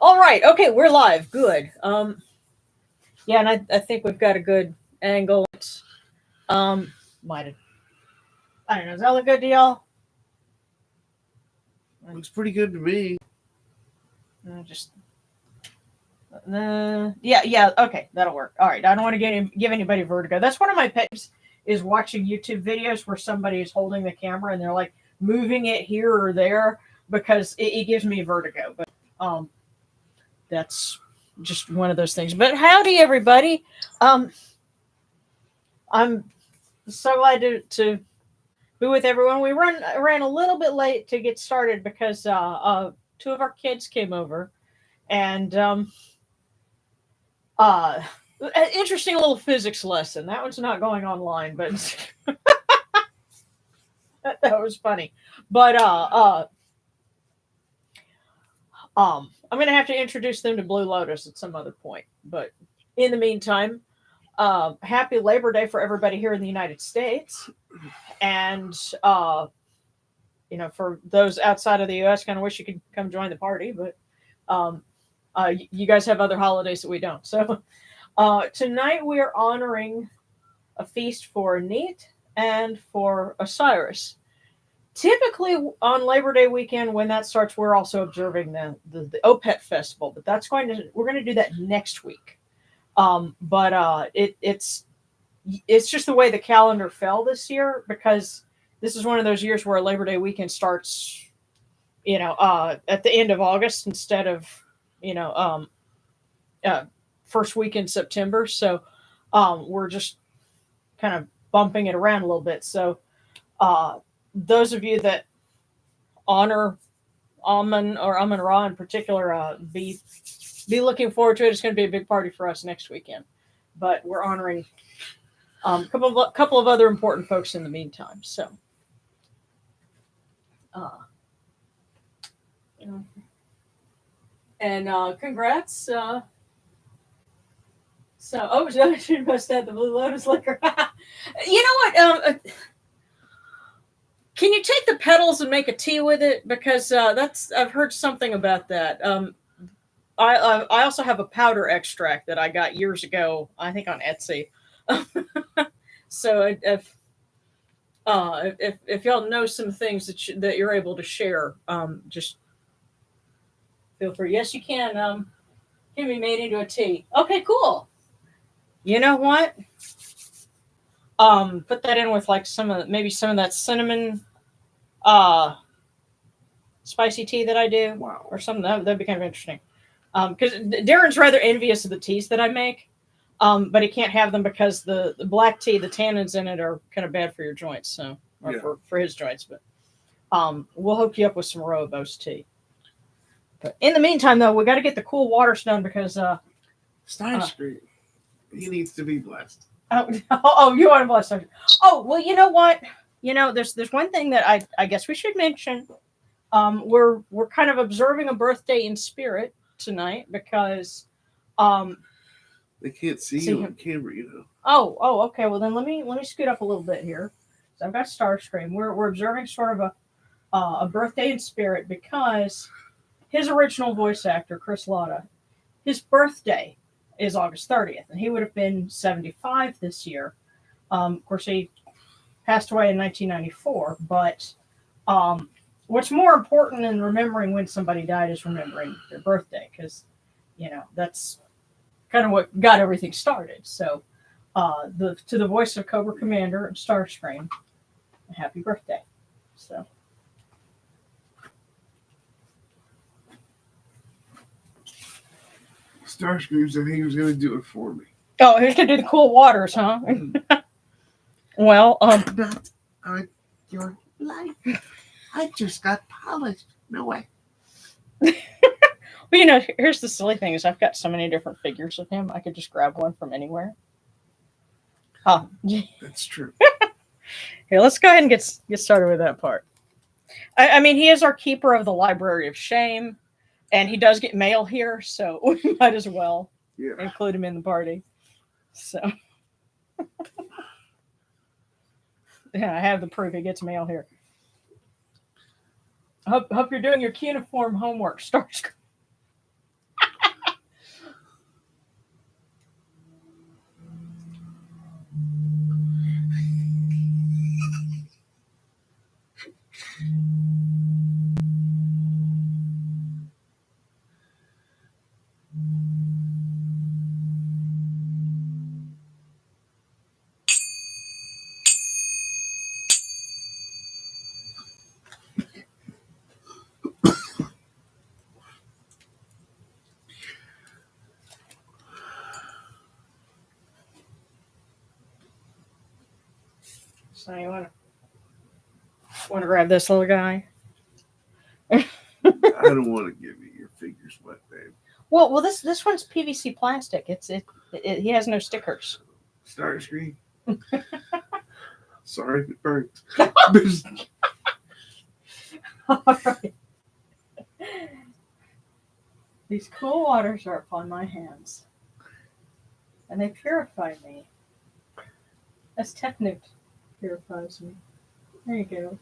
All right. Okay, we're live. Good. Yeah, and I think we've got a good angle. Might have. I don't know. Does that look good to y'all? Looks pretty good to me. Just. Yeah. Okay, that'll work. All right. I don't want to give anybody vertigo. That's one of my pet peeves is watching YouTube videos where somebody is holding the camera and they're like moving it here or there because it gives me vertigo. But that's just one of those things. But howdy, everybody. I'm so glad to be with everyone. We ran a little bit late to get started because two of our kids came over, and an interesting little physics lesson. That one's not going online, but that was funny. But I'm gonna have to introduce them to Blue Lotus at some other point. But in the meantime, happy Labor Day for everybody here in the United States, and for those outside of the U.S., kind of wish you could come join the party, but you guys have other holidays that we don't. So tonight we are honoring a feast for Neith and for Osiris. Typically on Labor Day weekend, when that starts, we're also observing the Opet festival, but we're going to do that next week. But it's just the way the calendar fell this year, because this is one of those years where Labor Day weekend starts, at the end of August instead of, first week in September. So we're just kind of bumping it around a little bit. So those of you that honor Amun or Amun Ra in particular, be looking forward to it. It's going to be a big party for us next weekend. But we're honoring a couple of other important folks in the meantime. So, and congrats. She must have the Blue Lotus liquor. You know what? Can you take the petals and make a tea with it? Because I've heard something about that. I also have a powder extract that I got years ago, I think on Etsy. So if y'all know some things that you're able to share, just feel free. Yes, you can. Can be made into a tea. Okay, cool. You know what? Put that in with like some of that cinnamon, spicy tea that I do, Wow. or something that'd be kind of interesting. Because Darren's rather envious of the teas that I make, but he can't have them because the black tea, the tannins in it are kind of bad for your joints. So, for his joints, but we'll hook you up with some rooibos tea. But in the meantime, though, we got to get the cool waters done because Stein Street. He needs to be blessed. Oh, you want to bless him? Oh, well, you know what? There's one thing that I guess we should mention. We're kind of observing a birthday in spirit tonight because they can't see you on camera, Oh, okay. Well, then let me scoot up a little bit here. So I've got Starscream. We're observing sort of a birthday in spirit because his original voice actor, Chris Latta, his birthday is August 30th, and he would have been 75 this year. Of course, he passed away in 1994, but what's more important than remembering when somebody died is remembering their birthday, because, that's kind of what got everything started. So to the voice of Cobra Commander and Starscream, happy birthday. So. Starscream said he was going to do it for me. Oh, he's going to do the cool waters, huh? Well, not on your life. I just got polished. No way. Well, here's the silly thing is I've got so many different figures of him. I could just grab one from anywhere. That's true. Here, let's go ahead and get started with that part. I mean, he is our keeper of the Library of Shame, and he does get mail here, so we might as well include him in the party. So, yeah, I have the proof he gets mail here. Hope you're doing your cuneiform homework, Starscream. So you want to grab this little guy? I don't want to give you your fingers wet, babe. Well, this one's PVC plastic. He has no stickers. Starscream. Sorry if it burns. All right. These cool waters are upon my hands, and they purify me, as Technic purifies me. There you go.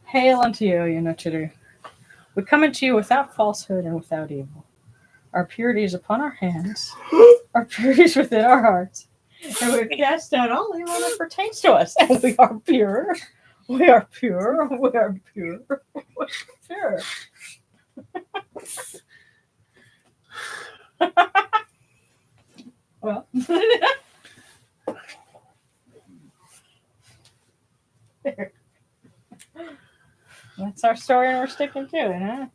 Hail unto you, Unichiru. We come unto you without falsehood and without evil. Our purity is upon our hands, our purity is within our hearts, and we've cast out all evil that pertains to us, and we are pure. We are pure. We are pure. We are pure. Well, there. That's our story, and we're sticking to it, huh?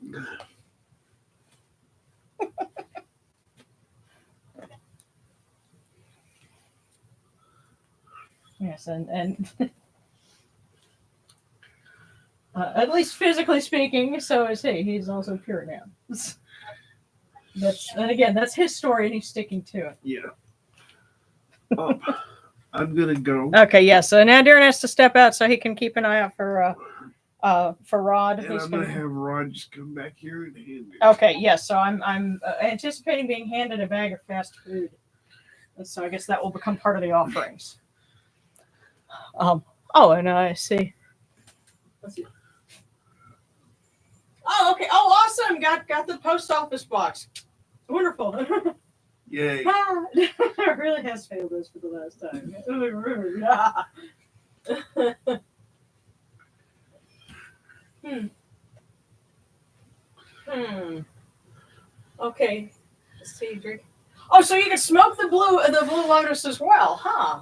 Yes, and at least physically speaking, so is he. He's also pure now. That's his story, and he's sticking to it. Yeah. Oh, I'm gonna go. Okay, yeah. So now Darren has to step out so he can keep an eye out for Rod. And I'm gonna have Rod just come back here and hand it. Okay, yes. Yeah, so I'm anticipating being handed a bag of fast food, and so I guess that will become part of the offerings. Oh, and I see. Let's see. Oh, okay. Oh, awesome! Got the post office box. Wonderful. Yay! It really has failed us for the last time. Okay. Let's see. Drink. Oh, so you can smoke the blue lotus as well, huh?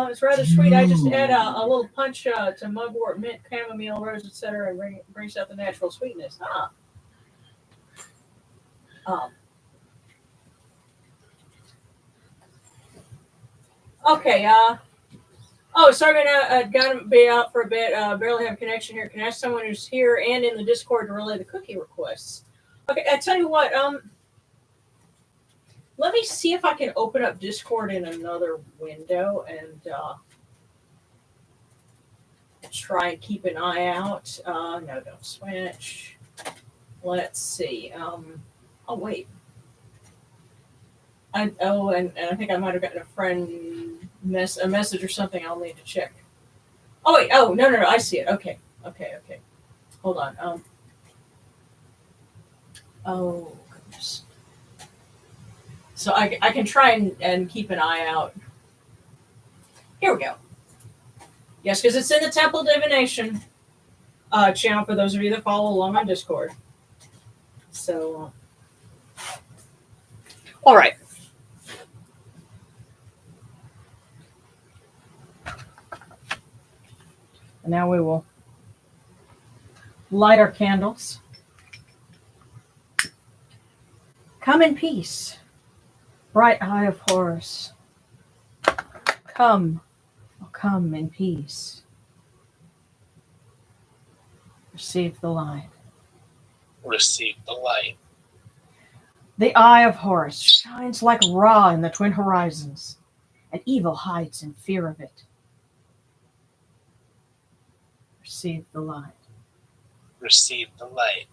It's rather sweet. I just add a little punch to mugwort, mint, chamomile, rose, etc., and brings out the natural sweetness. Huh? Okay. Sorry, gotta be out for a bit. Barely have a connection here. Can I ask someone who's here and in the Discord to relay the cookie requests? Okay, I tell you what. Let me see if I can open up Discord in another window and try and keep an eye out. No, don't switch. Let's see. Oh wait. And I think I might have gotten a friend a message or something. I'll need to check. Oh wait. Oh no. I see it. Okay. Hold on. Oh goodness. So I can try and keep an eye out. Here we go. Yes, because it's in the Temple Divination channel for those of you that follow along on Discord. So, all right. And now we will light our candles. Come in peace, bright eye of Horus. Come in peace. Receive the light. Receive the light. The eye of Horus shines like Ra in the twin horizons, and evil hides in fear of it. Receive the light. Receive the light.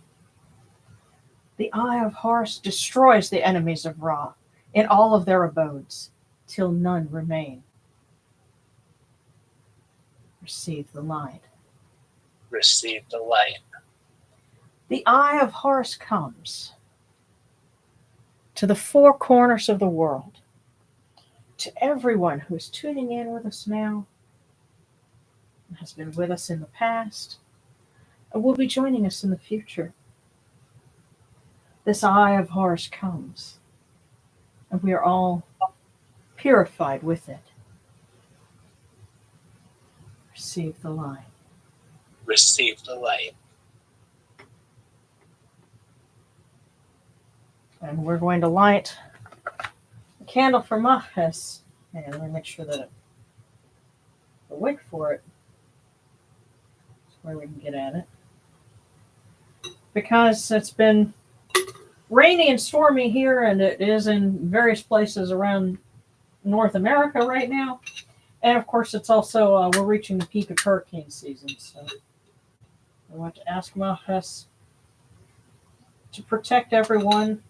The eye of Horus destroys the enemies of Ra in all of their abodes, till none remain. Receive the light. Receive the light. The eye of Horus comes to the four corners of the world, to everyone who is tuning in with us now, and has been with us in the past, and will be joining us in the future. This eye of Horus comes, and we are all purified with it. Receive the light. Receive the light. And we're going to light a candle for Mahis. And let me make sure that the wick for it is where we can get at it. Because it's been rainy and stormy here, and it is in various places around North America right now. And of course, it's also, we're reaching the peak of hurricane season. So I want to ask Mahis to protect everyone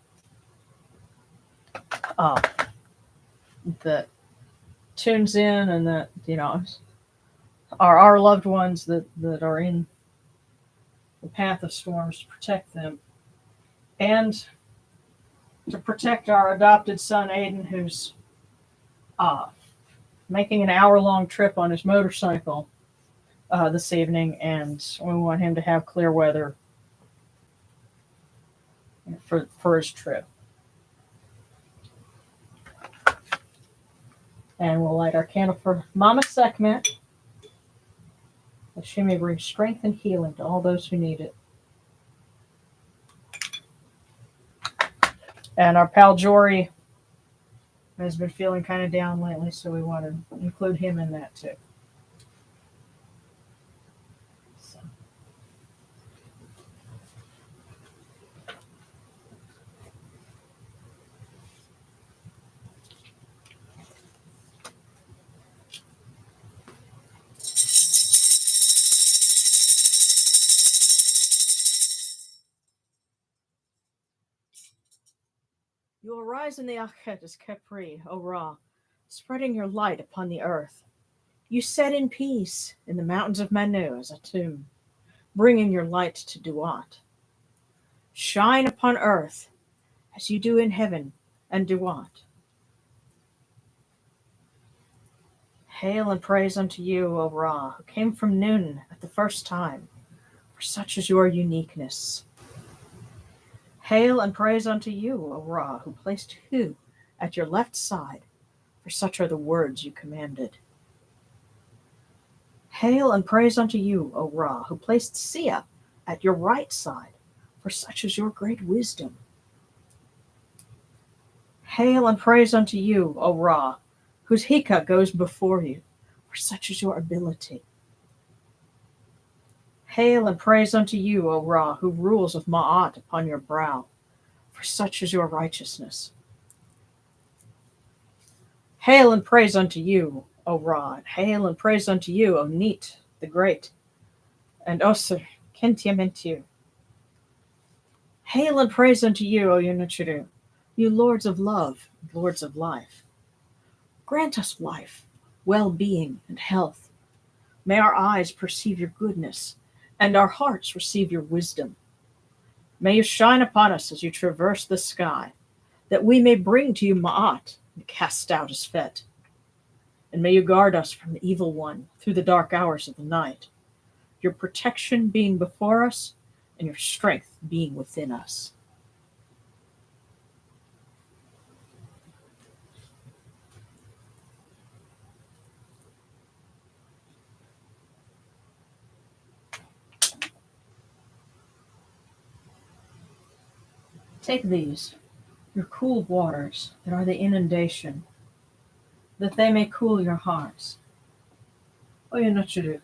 that tunes in, and that, are our loved ones that are in the path of storms, to protect them, and to protect our adopted son Aiden, who's making an hour-long trip on his motorcycle this evening, and we want him to have clear weather for his trip. And we'll light our candle for Mama Sekhmet, that she may bring strength and healing to all those who need it. And our pal Jory has been feeling kind of down lately, so we want to include him in that too. So. You will rise in the Akhet as Kepri, O Ra, spreading your light upon the earth. You set in peace in the mountains of Manu as a tomb, bringing your light to Duat. Shine upon earth as you do in heaven and Duat. Hail and praise unto you, O Ra, who came from Nun at the first time, for such is your uniqueness. Hail and praise unto you, O Ra, who placed Hu at your left side, for such are the words you commanded. Hail and praise unto you, O Ra, who placed Sia at your right side, for such is your great wisdom. Hail and praise unto you, O Ra, whose Hika goes before you, for such is your ability. Hail and praise unto you, O Ra, who rules with Ma'at upon your brow, for such is your righteousness. Hail and praise unto you, O Ra, and hail and praise unto you, O Neith the Great, and Osir Kentiamentiu. Hail and praise unto you, O Yunuchiru, you lords of love, lords of life. Grant us life, well-being, and health. May our eyes perceive your goodness, and our hearts receive your wisdom. May you shine upon us as you traverse the sky, that we may bring to you Ma'at and cast out his fet. And may you guard us from the evil one through the dark hours of the night, your protection being before us and your strength being within us. Take these, your cool waters that are the inundation, that they may cool your hearts. O Yunuchiru,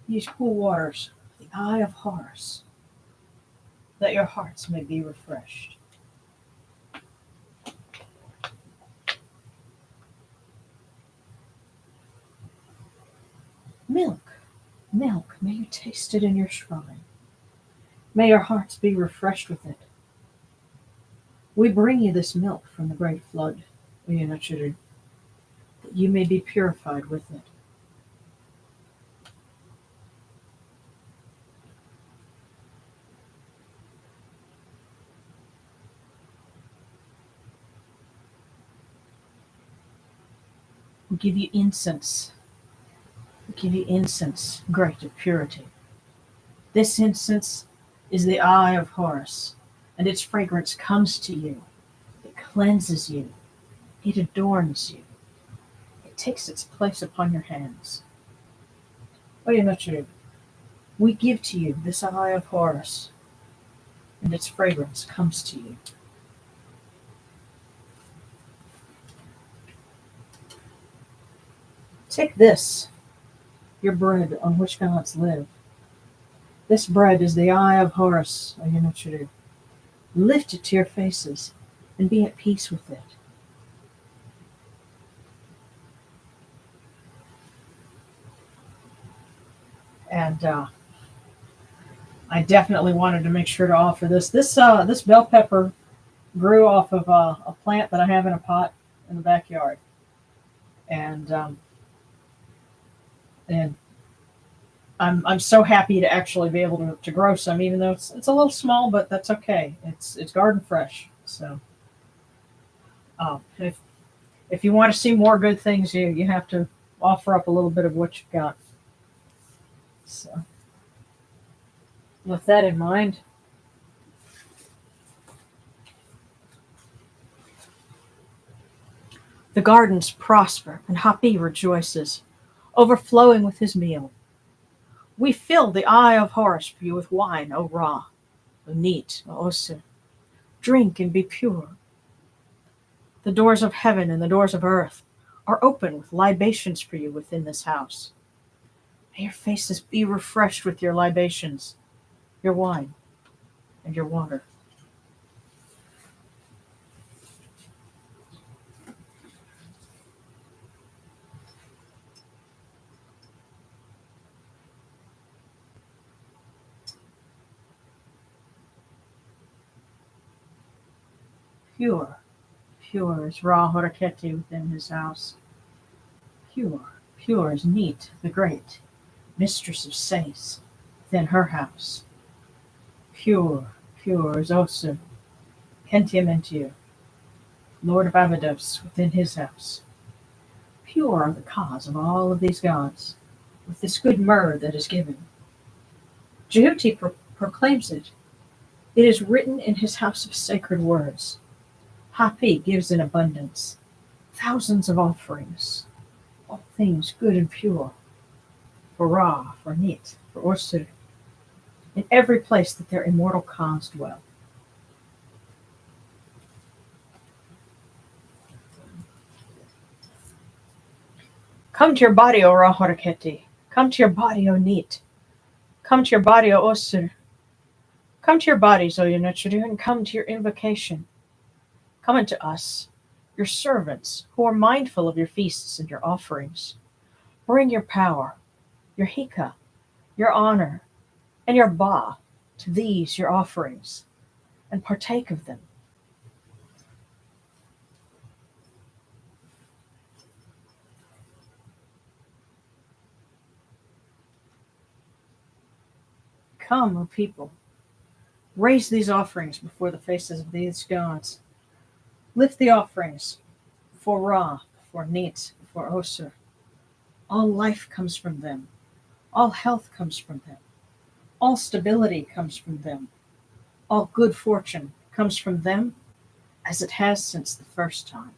these cool waters, the eye of Horus, that your hearts may be refreshed. Milk, milk, may you taste it in your shrine. May your hearts be refreshed with it. We bring you this milk from the great flood, O Yunuchiru, that you may be purified with it. We give you incense. We give you incense, great of purity. This incense is the eye of Horus, and its fragrance comes to you. It cleanses you. It adorns you. It takes its place upon your hands. O Yunuchiru, we give to you this eye of Horus, and its fragrance comes to you. Take this, your bread on which gods live. This bread is the eye of Horus, Ayunachiru. Lift it to your faces and be at peace with it. And I definitely wanted to make sure to offer this. This bell pepper grew off of a plant that I have in a pot in the backyard, and I'm so happy to actually be able to grow some, even though it's a little small, but that's okay. It's garden fresh. So if you want to see more good things, you have to offer up a little bit of what you've got. So with that in mind, the gardens prosper and Hapi rejoices, overflowing with his meal. We fill the eye of Horus for you with wine, O Ra, O Neith, O Osiris. Drink and be pure. The doors of heaven and the doors of earth are open with libations for you within this house. May your faces be refreshed with your libations, your wine, and your water. Pure, pure is Ra Horaketi within his house. Pure, pure is Neith the Great, mistress of Sais, within her house. Pure, pure is Osu, Kentiamentiu, Lord of Abydos, within his house. Pure are the cause of all of these gods, with this good myrrh that is given. Jehuti proclaims it. It is written in his house of sacred words. Hapi gives in abundance, thousands of offerings, all things good and pure, for Ra, for Neith, for Orsur, in every place that their immortal cause dwell. Come to your body, O Ra Horaketi. Come to your body, O Neith. Come to your body, O Orsur. Come to your bodies, O Yunachiru, and come to your invocation. Come unto us, your servants, who are mindful of your feasts and your offerings. Bring your power, your hika, your honor, and your ba to these your offerings, and partake of them. Come, O people, raise these offerings before the faces of these gods. Lift the offerings before Ra, before Neith, before Osir. All life comes from them. All health comes from them. All stability comes from them. All good fortune comes from them, as it has since the first time.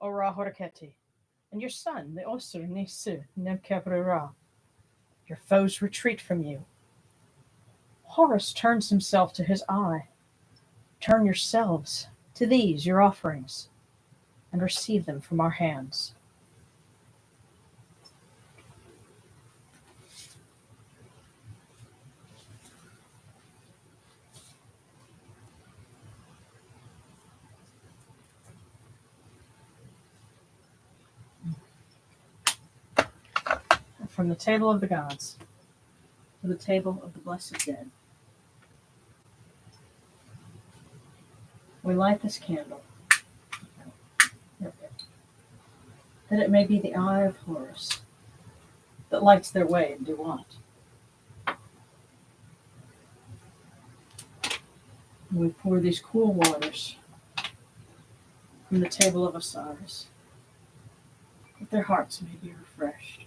O Ra Horaketi, and your son, the Osir Nisu Nebkebri Ra. Your foes retreat from you. Horus turns himself to his eye. Turn yourselves to these your offerings, and receive them from our hands. From the table of the gods to the table of the blessed dead, we light this candle, that it may be the eye of Horus that lights their way in Duat. We pour these cool waters from the table of Osiris, that their hearts may be refreshed.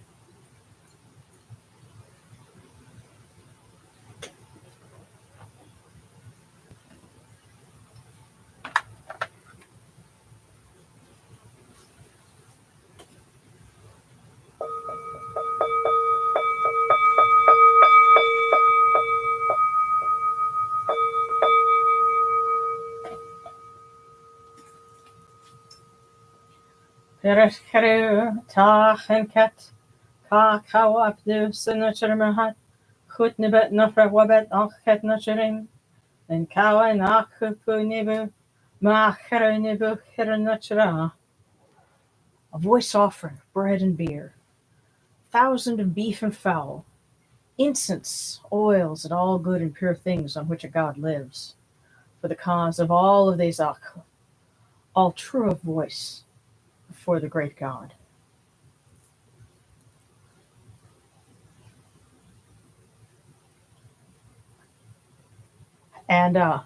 Kereshkeru Tachenket Kakawabdu Sinachurmahat Kutnibet Nofra Wabet Alket Nachurim and Kawa Nakupunibu Macherunibu Hiranachra. A voice offering bread and beer, 1,000 of beef and fowl, incense, oils, and all good and pure things on which a god lives, for the cause of all of these Akh, all true of voice before the great god. And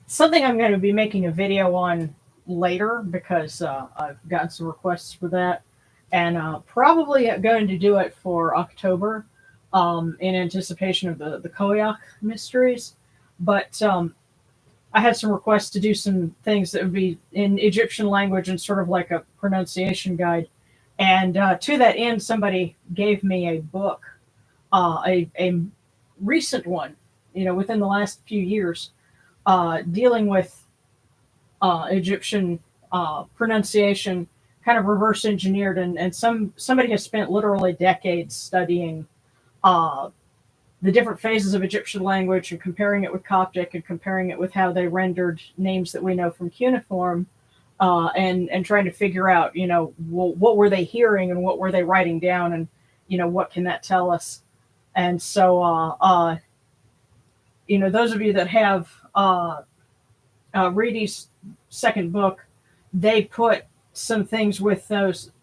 something I'm going to be making a video on later because I've gotten some requests for that, and probably going to do it for October in anticipation of the Koyak mysteries. But I had some requests to do some things that would be in Egyptian language and sort of like a pronunciation guide. And to that end, somebody gave me a book, a recent one, within the last few years, dealing with Egyptian pronunciation, kind of reverse engineered, and somebody has spent literally decades studying the different phases of Egyptian language and comparing it with Coptic and comparing it with how they rendered names that we know from cuneiform, and trying to figure out, what were they hearing and what were they writing down, and what can that tell us. And so, those of you that have Reedy's second book, they put some things with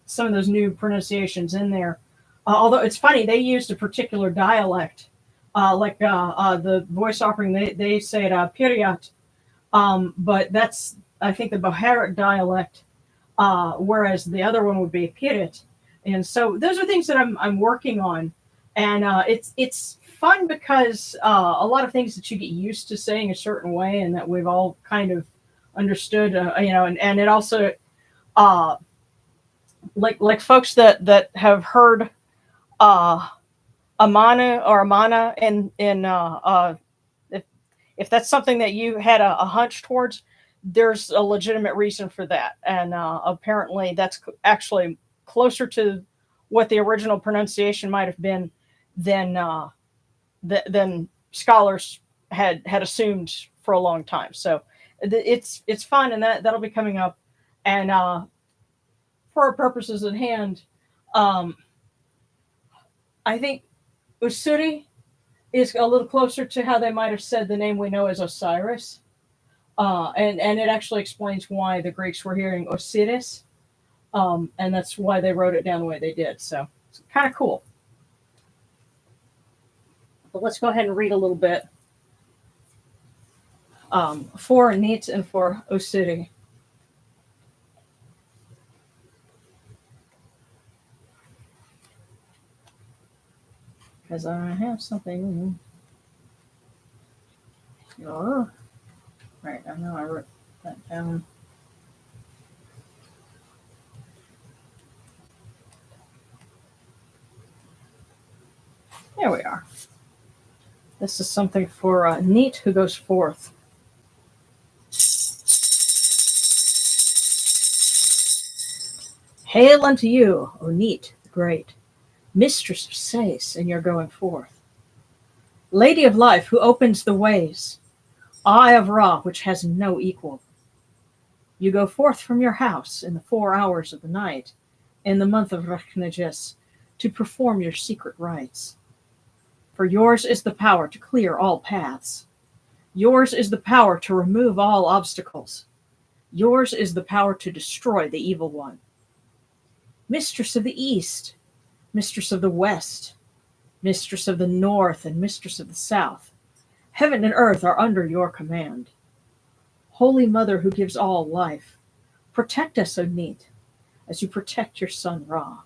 some of those new pronunciations in there. Although it's funny, they used a particular dialect, like the voice offering, they say it Piryat, but that's, I think, the Boharat dialect, whereas the other one would be Pirit. And so those are things that I'm working on, and it's fun because a lot of things that you get used to saying a certain way and that we've all kind of understood, and it also like folks that have heard Amana or Amana, and if that's something that you had a hunch towards, there's a legitimate reason for that, and apparently that's actually closer to what the original pronunciation might have been than scholars had assumed for a long time. So it's fun, and that'll be coming up. And for our purposes at hand, I think Usuri is a little closer to how they might have said the name we know as Osiris. And it actually explains why the Greeks were hearing Osiris. And that's why they wrote it down the way they did. So it's kind of cool. But let's go ahead and read a little bit for Neith and for Osiris. Because I have something. Oh, right, I know I wrote that down. There we are. This is something for Neith, who goes forth. Hail unto you, O Neith the Great, mistress of Sais, in your going forth. Lady of life, who opens the ways, eye of Ra, which has no equal. You go forth from your house in the 4 hours of the night, in the month of Rechnegis, to perform your secret rites. For yours is the power to clear all paths. Yours is the power to remove all obstacles. Yours is the power to destroy the evil one. Mistress of the East, mistress of the West, mistress of the North, and mistress of the South, heaven and earth are under your command. Holy Mother who gives all life, protect us, O Neith, as you protect your son Ra.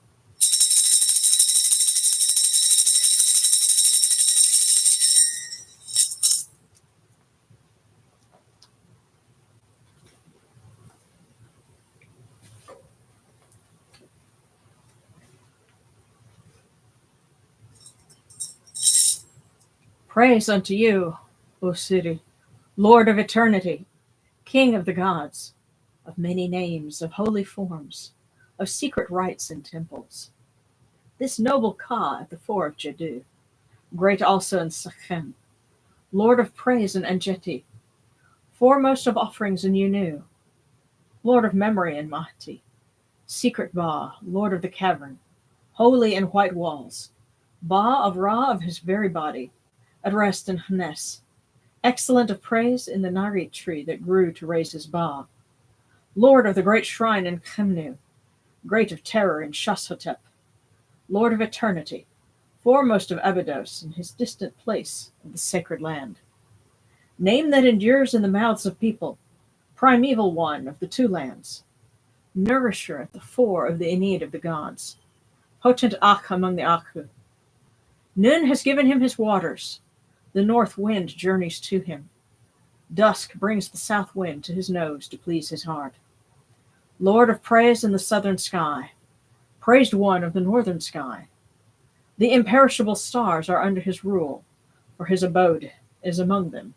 Praise unto you, O City, Lord of eternity, King of the gods. of many names, of holy forms, of secret rites in temples. This noble Ka at the fore of Jeddu, great also in Sechem, Lord of praise in Enjeti, foremost of offerings in Yunu, Lord of memory in Mahti, secret Ba, Lord of the cavern, holy in white walls, Ba of Ra of his very body, at rest in Hnes, excellent of praise in the Nari tree that grew to raise his Ba, Lord of the great shrine in Khemnu, great of terror in Shashotep, Lord of eternity, foremost of Abydos in his distant place of the sacred land. Name that endures in the mouths of people, primeval one of the two lands, nourisher at the fore of the Aeneid of the gods, potent Akh among the Akhu. Nun has given him his waters, the north wind journeys to him. Dusk brings the south wind to his nose to please his heart. Lord of praise in the southern sky, praised one of the northern sky. The imperishable stars are under his rule, for his abode is among them.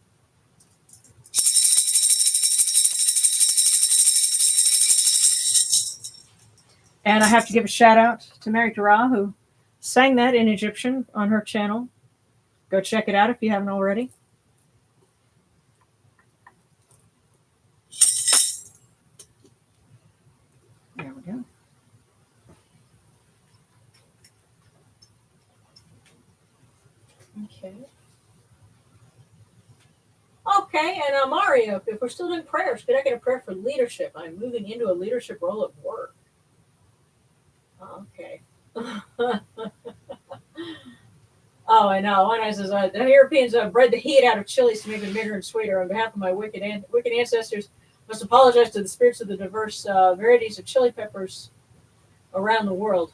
And I have to give a shout out to Mary Tara, who sang that in Egyptian on her channel. Go check it out if you haven't already. There we go. Okay. Okay, and Mario, if we're still doing prayers, could I get a prayer for leadership? I'm moving into a leadership role at work. Okay. Oh, I know. One I says, the Europeans bred the heat out of chilies to make them bigger and sweeter. On behalf of my wicked ancestors, must apologize to the spirits of the diverse varieties of chili peppers around the world.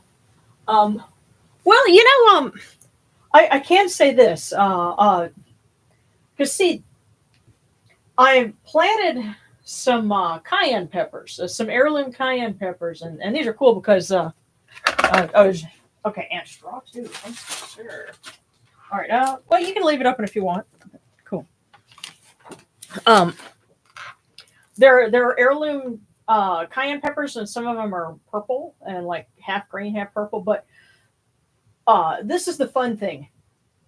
Well, you know, I can say this. Because, see, I planted some cayenne peppers, some heirloom cayenne peppers, and these are cool because, okay, and straw too. I'm sure. All right. Well, you can leave it open if you want. Cool. There are heirloom cayenne peppers, and some of them are purple and like half green, half purple. But this is the fun thing.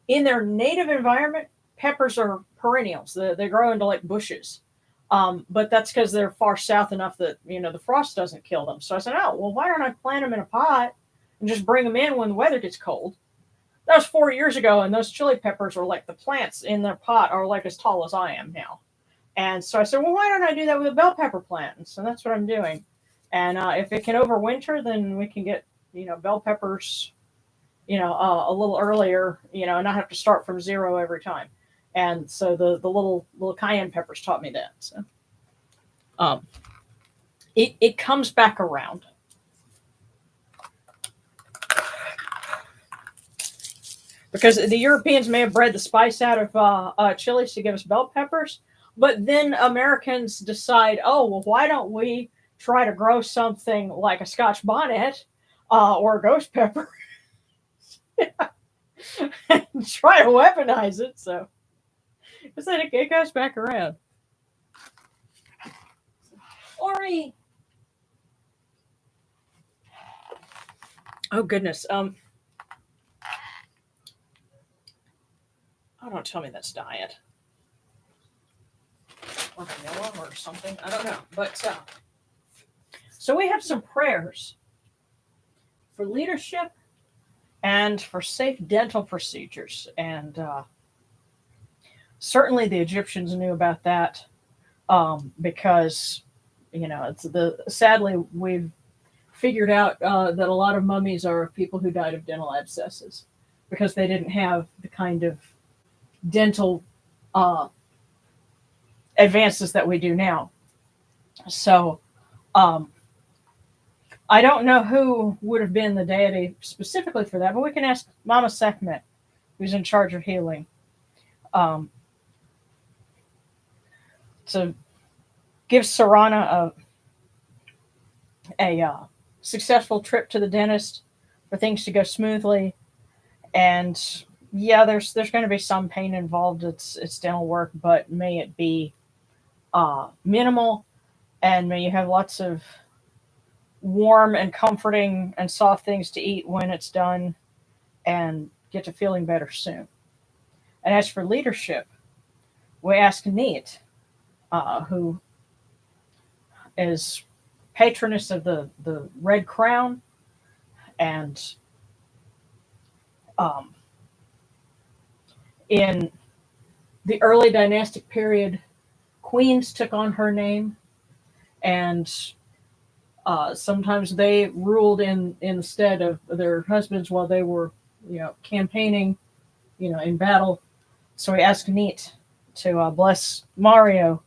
In their native environment, peppers are perennials. They grow into like bushes. But that's because they're far south enough that, you know, the frost doesn't kill them. So I said, oh, well, why don't I plant them in a pot and just bring them in when the weather gets cold? That was 4 years ago, and those chili peppers were like the plants in their pot are like as tall as I am now. And so I said, well, why don't I do that with a bell pepper plant? And so that's what I'm doing. And if it can overwinter, then we can get, you know, bell peppers, you know, a little earlier, you know, and not have to start from zero every time. And so the little cayenne peppers taught me that. So it comes back around. Because the Europeans may have bred the spice out of chilies to give us bell peppers, but then Americans decide, oh, well, why don't we try to grow something like a Scotch bonnet or a ghost pepper and try to weaponize it? So it goes back around. Ori. Oh, goodness. Oh, don't tell me that's diet. Or vanilla or something. I don't know. But so we have some prayers for leadership and for safe dental procedures. And certainly the Egyptians knew about that because, you know, sadly we've figured out that a lot of mummies are people who died of dental abscesses because they didn't have the kind of dental advances that we do now. So I don't know who would have been the deity specifically for that, but we can ask Mama Sekhmet, who's in charge of healing, to give Sarana a successful trip to the dentist for things to go smoothly. And yeah, there's going to be some pain involved. It's dental work, but may it be minimal. and may you have lots of warm and comforting and soft things to eat when it's done, and get to feeling better soon. And as for leadership, we ask Neith, who is patroness of the Red Crown, and in the early dynastic period, queens took on her name, and sometimes they ruled instead of their husbands while they were, campaigning, in battle. So we asked Neith to bless Mario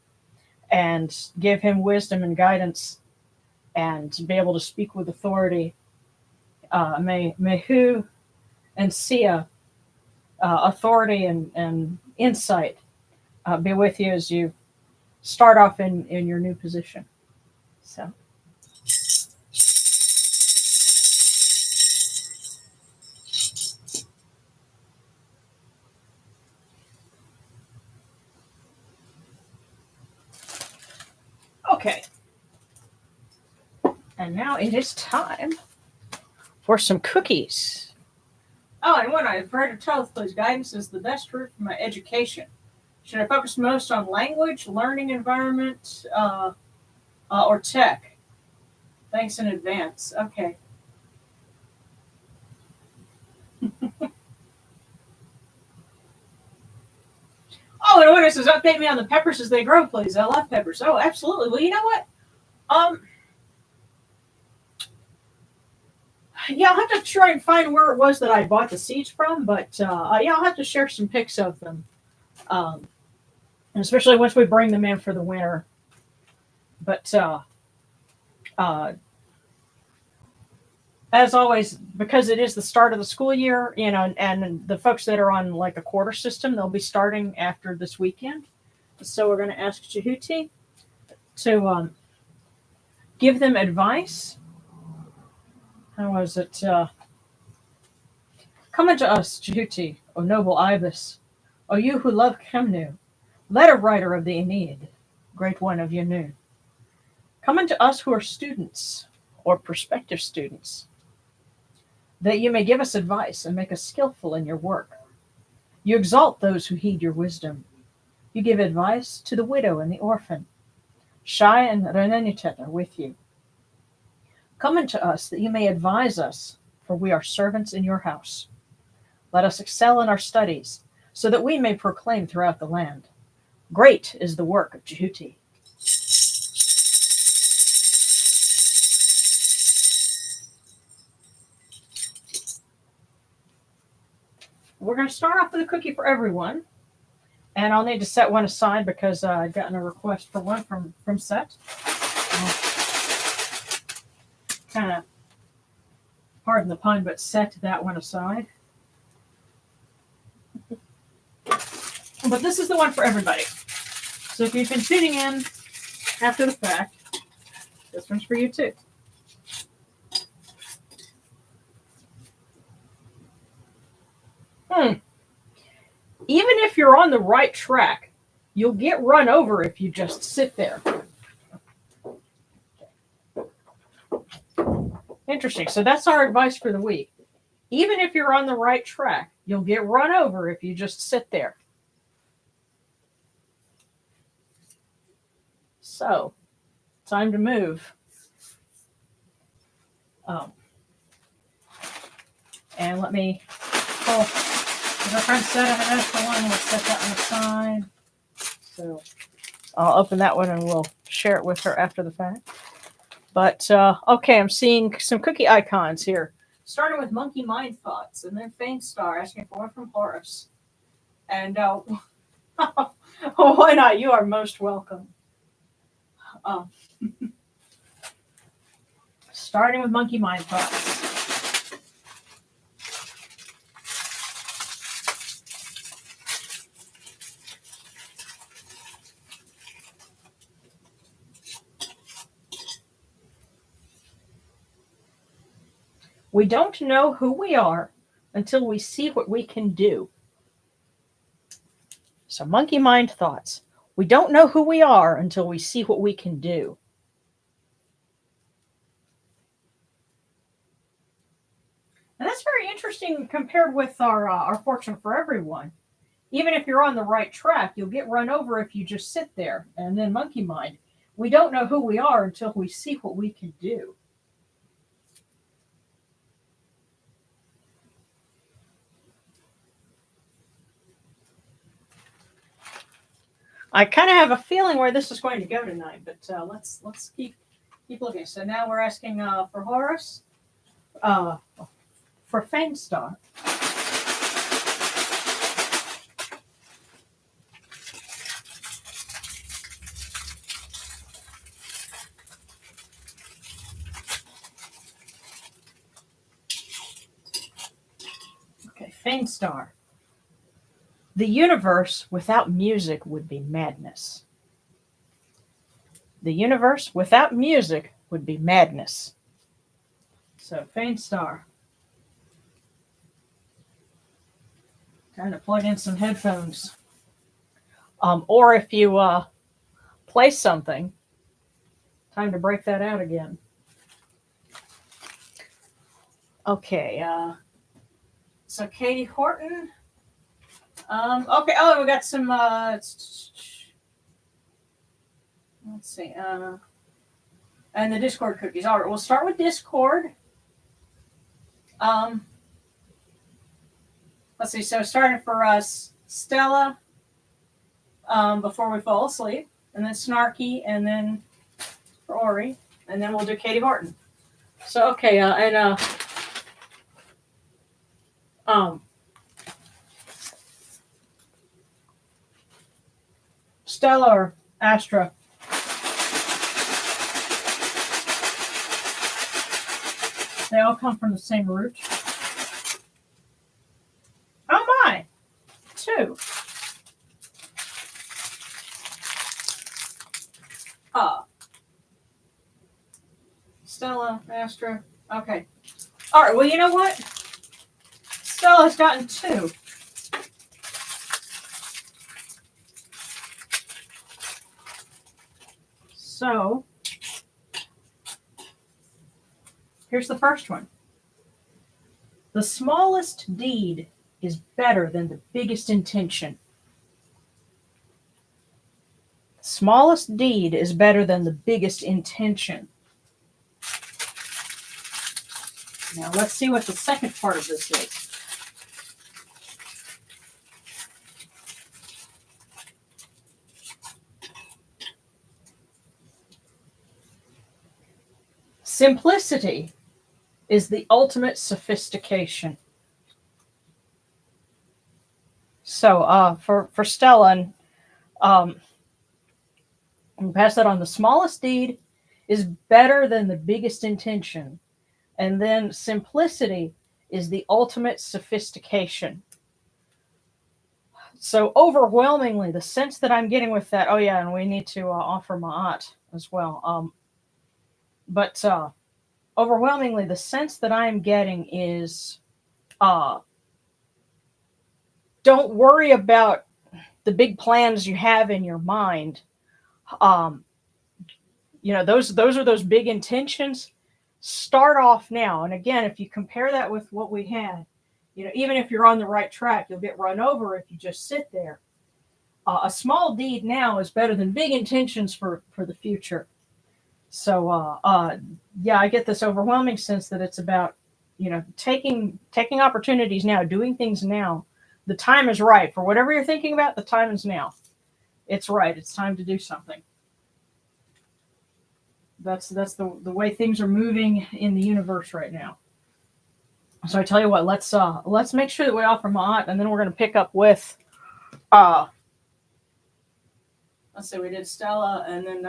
and give him wisdom and guidance, and to be able to speak with authority. May Hu and Sia, authority and insight, be with you as you start off in your new position. So. Okay. And now it is time for some cookies. Oh, and what I forgot to tell, please, guidance is the best route for my education. Should I focus most on language, learning environment, or tech? Thanks in advance. Okay. Oh, and what it says, update me on the peppers as they grow, please. I love peppers. Oh, absolutely. Well, you know what? Yeah, I'll have to try and find where it was that I bought the seeds from, but yeah, I'll have to share some pics of them, and especially once we bring them in for the winter. But as always, because it is the start of the school year, and the folks that are on like a quarter system, they'll be starting after this weekend. So we're going to ask Jehuti to give them advice. How was it? Come unto us, Jehuti, O noble Ibis, O you who love Kemnu, letter writer of the Aeneid, great one of Yanu. Come unto us who are students, or prospective students, that you may give us advice and make us skillful in your work. You exalt those who heed your wisdom. You give advice to the widow and the orphan. Shai and Renenitet are with you. Come unto us that you may advise us, for we are servants in your house. Let us excel in our studies, so that we may proclaim throughout the land. Great is the work of Jehuti. We're going to start off with a cookie for everyone. And I'll need to set one aside because I've gotten a request for one from Set. Kind of, pardon the pun, but set that one aside. But this is the one for everybody. So if you've been tuning in after the fact, this one's for you too. Even if you're on the right track, you'll get run over if you just sit there. Interesting. So that's our advice for the week. Even if you're on the right track, you'll get run over if you just sit there. So, time to move. And let me pull. As our friend said, I have extra one. We'll set that on the side. So I'll open that one and we'll share it with her after the fact. But okay, I'm seeing some cookie icons here. Starting with Monkey Mind Thoughts, and then Faint Star asking for one from Horace. And why not? You are most welcome. Starting with Monkey Mind Thoughts. We don't know who we are until we see what we can do. So Monkey Mind Thoughts. We don't know who we are until we see what we can do. And that's very interesting compared with our fortune for everyone. Even if you're on the right track, you'll get run over if you just sit there. And then monkey mind. We don't know who we are until we see what we can do. I kind of have a feeling where this is going to go tonight, but let's keep looking. So now we're asking for Horus, for Fame Star. Okay, Fame Star. The universe without music would be madness. The universe without music would be madness. So, Fame Star. Time to plug in some headphones. Or if you play something, time to break that out again. Okay, so Katie Horton. Okay, oh, we got some, let's see, and the Discord cookies. All right, we'll start with Discord. Let's see, so starting for us, Stella, before we fall asleep, and then Snarky, and then for Ori, and then we'll do Katie Horton. So, okay, Stella or Astra? They all come from the same root. Oh my! 2. Stella, Astra. Okay. All right, well, you know what? Stella's gotten 2. So, here's the first one. The smallest deed is better than the biggest intention. The smallest deed is better than the biggest intention. Now, let's see what the second part of this is. Simplicity is the ultimate sophistication. So for Stella, we'll pass that on. The smallest deed is better than the biggest intention. And then simplicity is the ultimate sophistication. So overwhelmingly, the sense that I'm getting with that, oh yeah, and we need to offer Ma'at as well. But overwhelmingly, the sense that I'm getting is don't worry about the big plans you have in your mind. Those are those big intentions. Start off now. And again, if you compare that with what we had, even if you're on the right track, you'll get run over if you just sit there. A small deed now is better than big intentions for the future. So, yeah, I get this overwhelming sense that it's about, taking opportunities now, doing things now. The time is right. For whatever you're thinking about, the time is now. It's right. It's time to do something. That's the way things are moving in the universe right now. So I tell you what, let's make sure that we offer Ma'at, and then we're going to pick up with, let's see, we did Stella, and then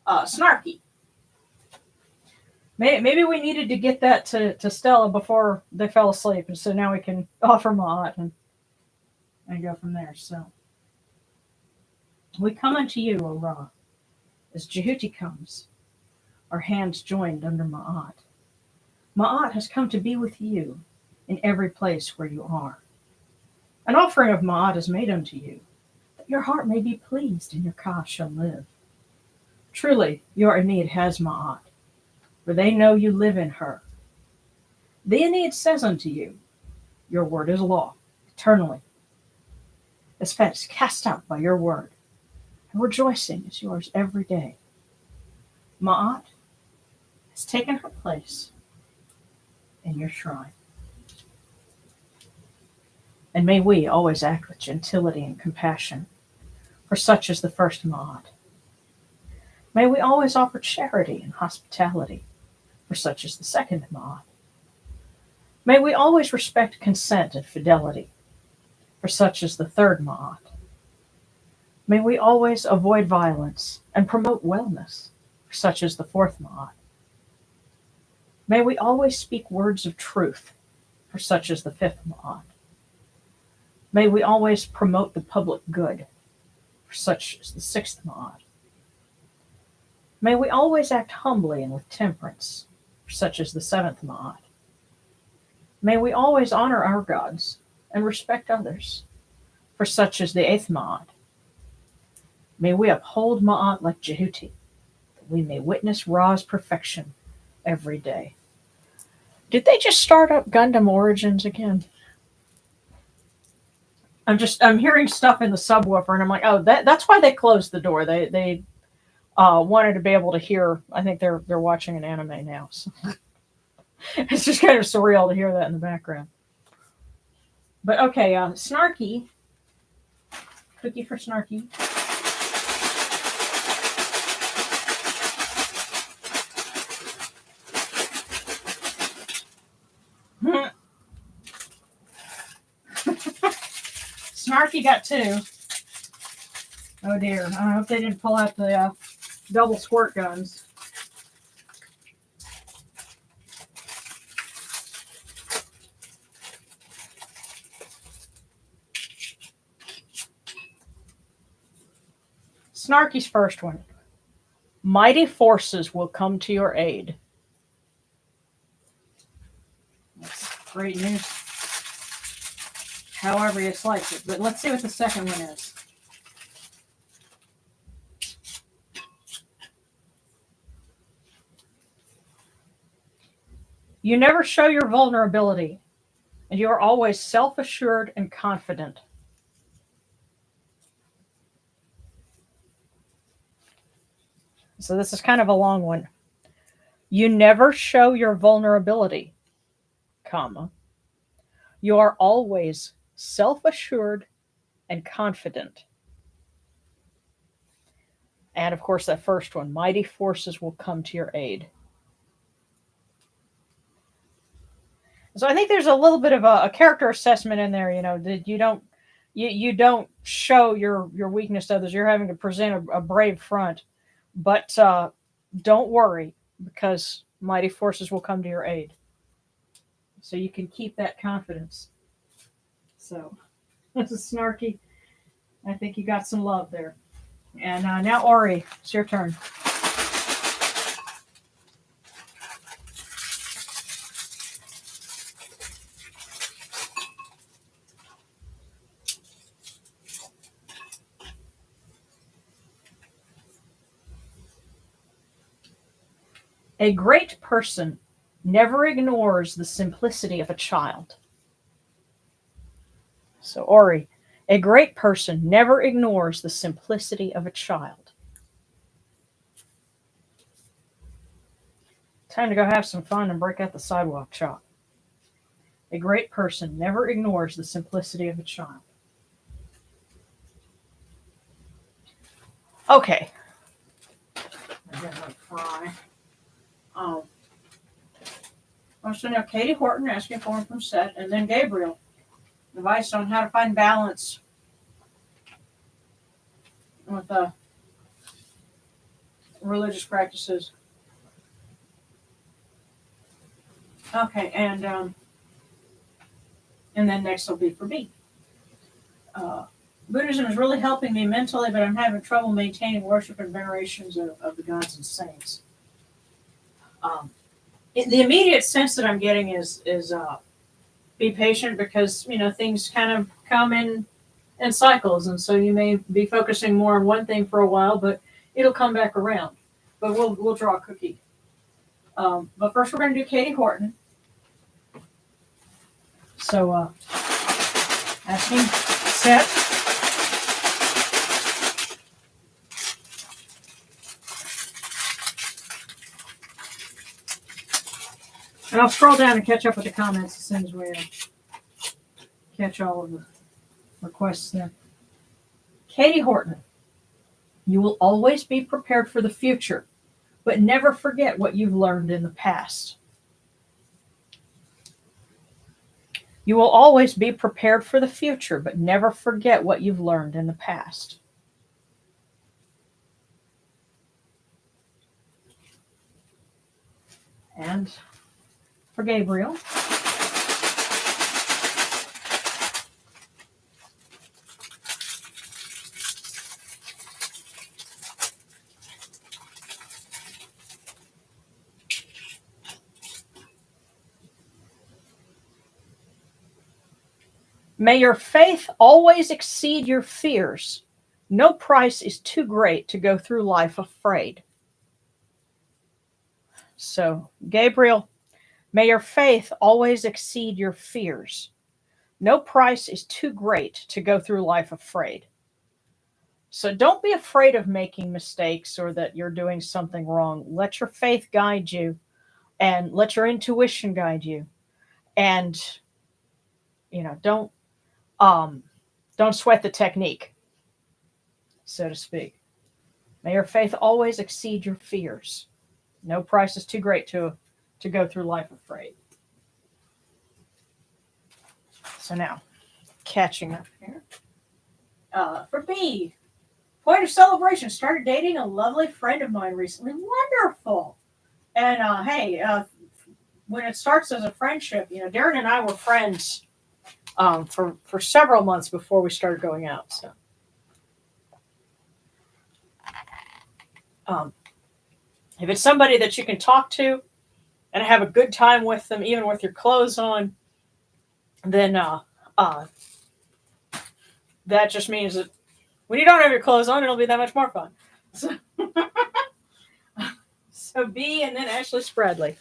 Snarky. Maybe we needed to get that to Stella before they fell asleep, and so now we can offer Ma'at and go from there. So we come unto you, O Ra, as Jehuti comes, our hands joined under Ma'at. Ma'at has come to be with you in every place where you are. An offering of Ma'at is made unto you, that your heart may be pleased and your Ka shall live. Truly, your Enid has Ma'at, for they know you live in her. The Aeneid says unto you, your word is law, eternally. The Sphet is cast out by your word, and rejoicing is yours every day. Ma'at has taken her place in your shrine. And may we always act with gentility and compassion, for such is the first Ma'at. May we always offer charity and hospitality, for such is the second Ma'at. May we always respect consent and fidelity, for such is the third Ma'at. May we always avoid violence and promote wellness, for such is the fourth Ma'at. May we always speak words of truth, for such is the fifth Ma'at. May we always promote the public good, for such is the sixth Ma'at. May we always act humbly and with temperance, for such is the seventh Ma'at. May we always honor our gods and respect others, for such is the eighth Ma'at. May we uphold Ma'at like Jehuti, that we may witness Ra's perfection every day. Did they just start up Gundam Origins again? I'm hearing stuff in the subwoofer, and I'm like, oh, that's why they closed the door. They wanted to be able to hear. I think they're watching an anime now. So. It's just kind of surreal to hear that in the background. But okay, Snarky. Cookie for Snarky. Snarky got two. Oh dear. I hope they didn't pull out the double squirt guns. Snarky's first one. Mighty forces will come to your aid. That's great news. However you slice it. But let's see what the second one is. You never show your vulnerability, and you are always self-assured and confident. So this is kind of a long one. You never show your vulnerability, comma. You are always self-assured and confident. And of course, that first one, mighty forces will come to your aid. So I think there's a little bit of a character assessment in there, that you don't show your weakness to others. You're having to present a brave front. But don't worry, because mighty forces will come to your aid. So you can keep that confidence. So this is Snarky. I think you got some love there. And now, Ori, it's your turn. A great person never ignores the simplicity of a child. So, Ori, a great person never ignores the simplicity of a child. Time to go have some fun and break out the sidewalk chalk. A great person never ignores the simplicity of a child. Okay. I'm going to fry. So now Katie Horton asking for him from Set, and then Gabriel. Advice on how to find balance with religious practices. Okay, and then next will be for B. Buddhism is really helping me mentally, but I'm having trouble maintaining worship and venerations of the gods and saints. The immediate sense that I'm getting is be patient, because things kind of come in cycles, and so you may be focusing more on one thing for a while, but it'll come back around. But we'll draw a cookie. But first we're going to do Katie Horton. So, asking, set. And I'll scroll down and catch up with the comments as soon as we catch all of the requests there. Katie Horton, you will always be prepared for the future, but never forget what you've learned in the past. You will always be prepared for the future, but never forget what you've learned in the past. And for Gabriel, may your faith always exceed your fears. No price is too great to go through life afraid. So, Gabriel, may your faith always exceed your fears. No price is too great to go through life afraid. So don't be afraid of making mistakes or that you're doing something wrong. Let your faith guide you and let your intuition guide you. And, don't sweat the technique, so to speak. May your faith always exceed your fears. No price is too great to go through life afraid. So now, catching up here. For B, point of celebration. Started dating a lovely friend of mine recently. Wonderful. And when it starts as a friendship, Darren and I were friends for several months before we started going out. So, if it's somebody that you can talk to and have a good time with them, even with your clothes on, then that just means that when you don't have your clothes on, it'll be that much more fun. So B, and then Ashley Spradley.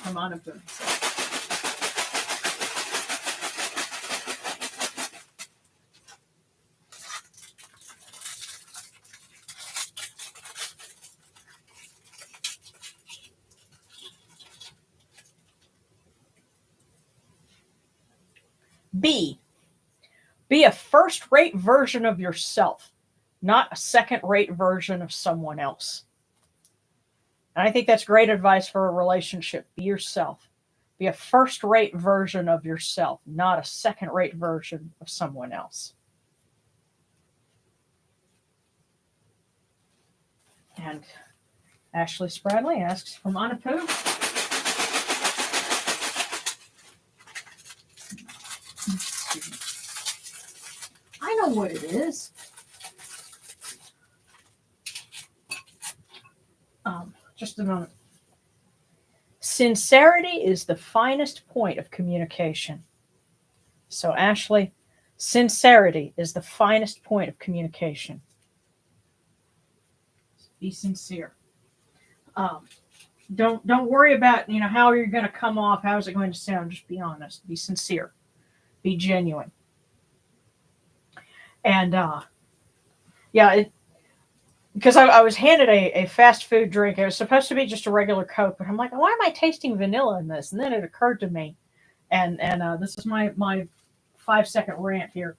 Come on up to B, be a first-rate version of yourself, not a second-rate version of someone else. And I think that's great advice for a relationship. Be yourself. Be a first-rate version of yourself, not a second-rate version of someone else. And Ashley Spradley asks from Anapu. I know what it is. Just a moment. Sincerity is the finest point of communication. So, Ashley, sincerity is the finest point of communication. Be sincere. Don't worry about how you're going to come off. How is it going to sound? Just be honest. Be sincere. Be genuine. And because I was handed a fast food drink. It was supposed to be just a regular Coke, but I'm like, why am I tasting vanilla in this? And then it occurred to me, and this is my 5-second rant here.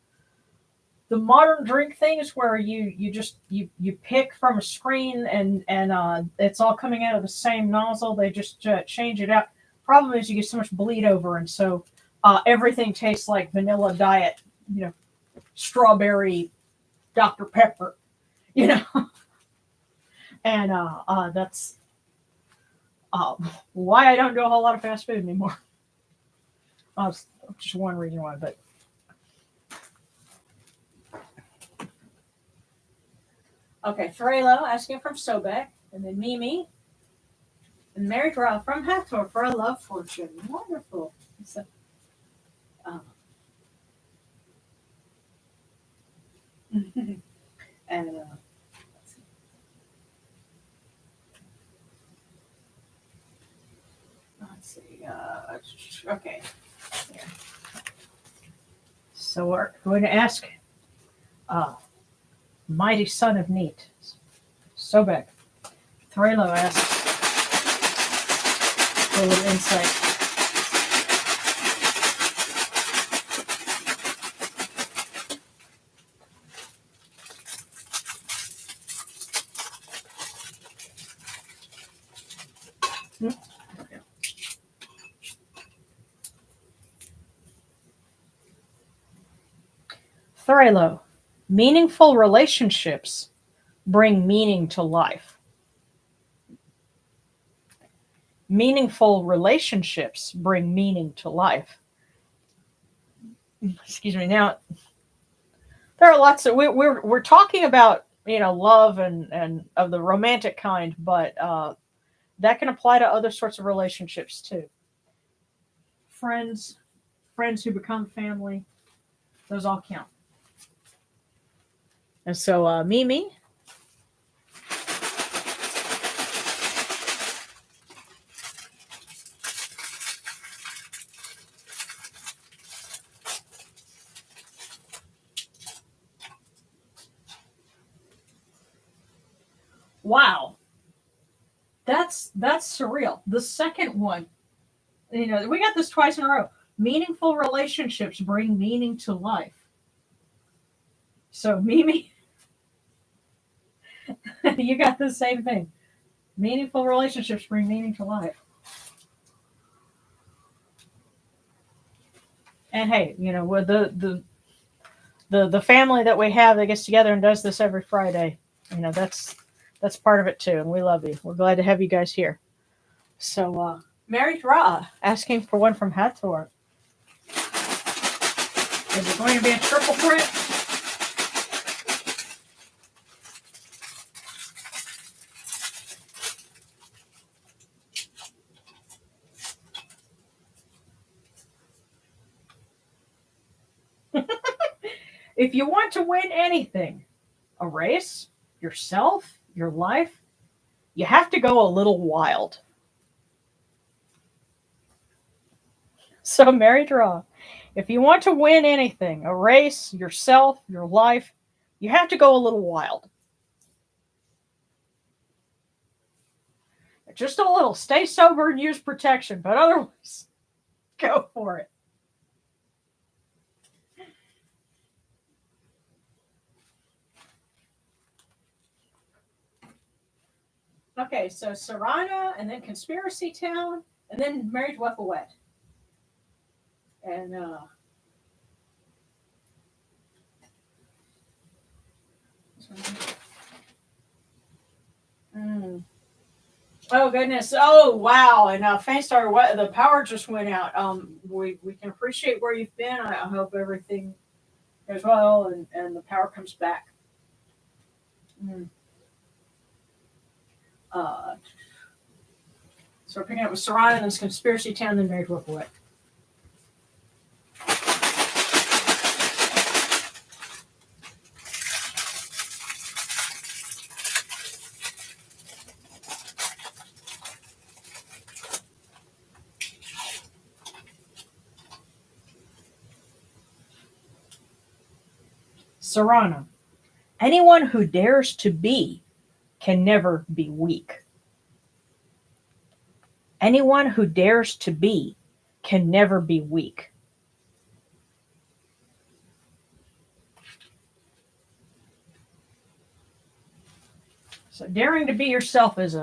The modern drink thing is where you pick from a screen and it's all coming out of the same nozzle. They just change it out. Problem is you get so much bleed over, and so everything tastes like vanilla diet, strawberry Dr. Pepper, And that's why I don't do a whole lot of fast food anymore. Just one reason why, but. Okay, Threlo asking from Sobek, and then Mimi, and Mary Drow from Hathor for a love fortune. Wonderful. So, and let's see. Okay. So we're going to ask Mighty Son of Neith. So big. Threlo asks for a little insight. Threlo, meaningful relationships bring meaning to life. Meaningful relationships bring meaning to life. Excuse me. Now, there are lots of we're talking about love and of the romantic kind, but that can apply to other sorts of relationships too. Friends who become family, those all count. And so, Mimi. Wow. That's surreal. The second one, we got this twice in a row. Meaningful relationships bring meaning to life. So, Mimi, you got the same thing. Meaningful relationships bring meaning to life. And hey, with the family that we have that gets together and does this every Friday, that's part of it too, and we love you. We're glad to have you guys here. So, Mary Ra asking for one from Hathor. Is it going to be a triple threat? If you want to win anything, a race, yourself, your life, you have to go a little wild. So, Mary Draw, if you want to win anything, a race, yourself, your life, you have to go a little wild. Just a little. Stay sober and use protection, but otherwise, go for it. Okay, so Sarana, and then Conspiracy Town, and then Married Wet. And oh goodness! Oh wow! And Fainstar, the power just went out. We can appreciate where you've been. I hope everything goes well, and the power comes back. So we're picking up with Sarana, and then Conspiracy Town, then Married Wet. Sarana, anyone who dares to be can never be weak. Anyone who dares to be can never be weak. So daring to be yourself is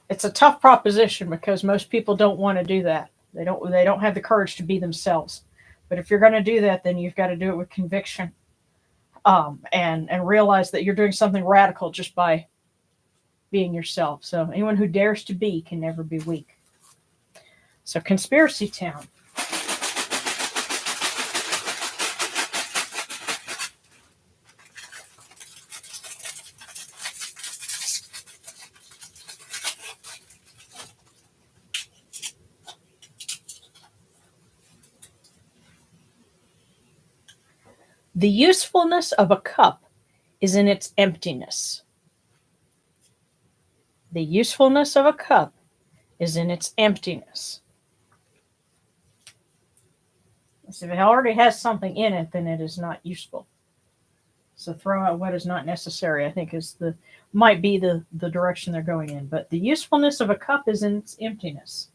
it's a tough proposition because most people don't want to do that. They don't have the courage to be themselves. But if you're going to do that, then you've got to do it with conviction, and realize that you're doing something radical just by being yourself. So anyone who dares to be can never be weak. So Conspiracy Town. The usefulness of a cup is in its emptiness. The usefulness of a cup is in its emptiness. So if it already has something in it, then it is not useful. So throw out what is not necessary, I think, might be the direction they're going in. But the usefulness of a cup is in its emptiness.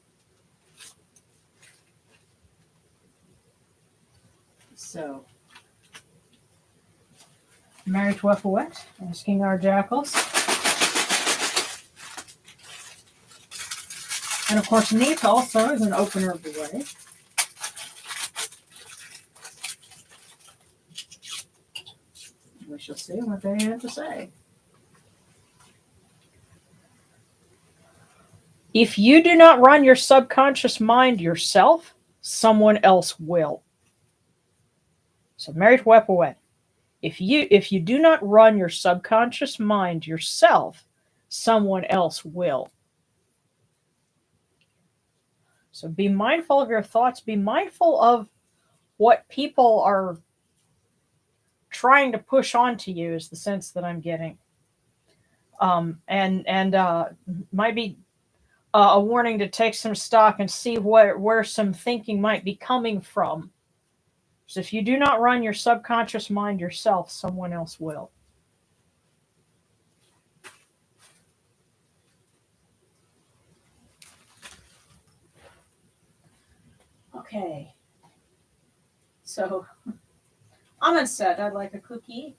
So, Mary Tweffelwet, asking our jackals. And of course, Neith also is an opener of the way. We shall see what they have to say. If you do not run your subconscious mind yourself, someone else will. So, Mary Tweffelwet, if you do not run your subconscious mind yourself, someone else will. So be mindful of your thoughts. Be mindful of what people are trying to push onto you, is the sense that I'm getting. Might be a warning to take some stock and see where some thinking might be coming from. So if you do not run your subconscious mind yourself, someone else will. Okay. So I'm upset. I'd like a cookie.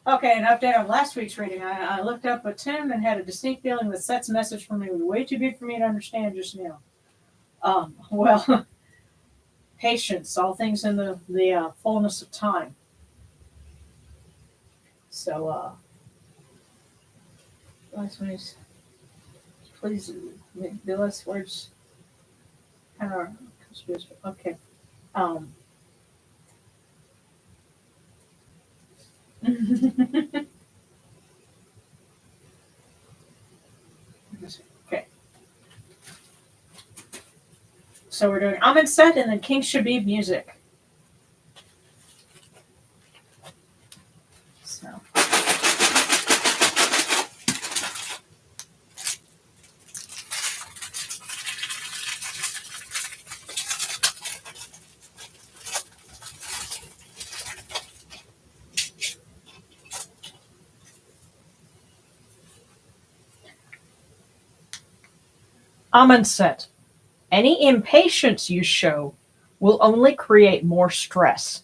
Okay, an update on last week's reading. I looked up a Tim and had a distinct feeling that Set's message for me was way too big for me to understand just now. Well, patience, all things in the fullness of time. So, last week's, please, the last words kind of confused. Okay. Okay. So we're doing Amen Set and then King Shabib music. So. Amen Set. Any impatience you show will only create more stress.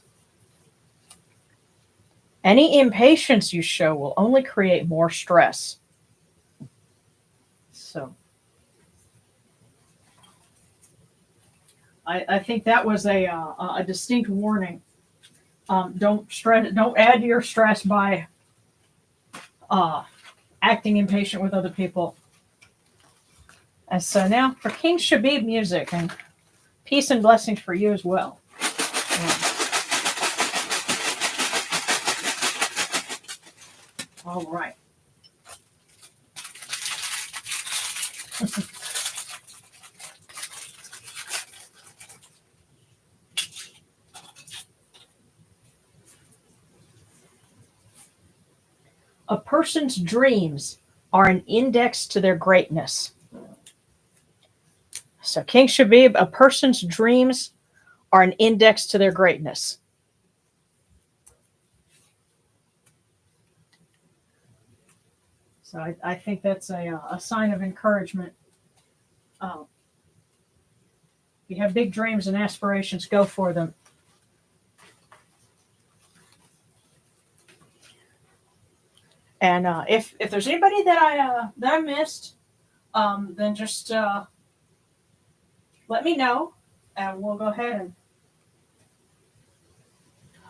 Any impatience you show will only create more stress. So, I think that was a distinct warning. Don't add to your stress by acting impatient with other people. And so now for King Shabib music, and peace and blessings for you as well. All right. A person's dreams are an index to their greatness. So King Shabib, a person's dreams are an index to their greatness. So I think that's a sign of encouragement. If you have big dreams and aspirations, go for them. And if there's anybody that I missed, then just let me know, and we'll go ahead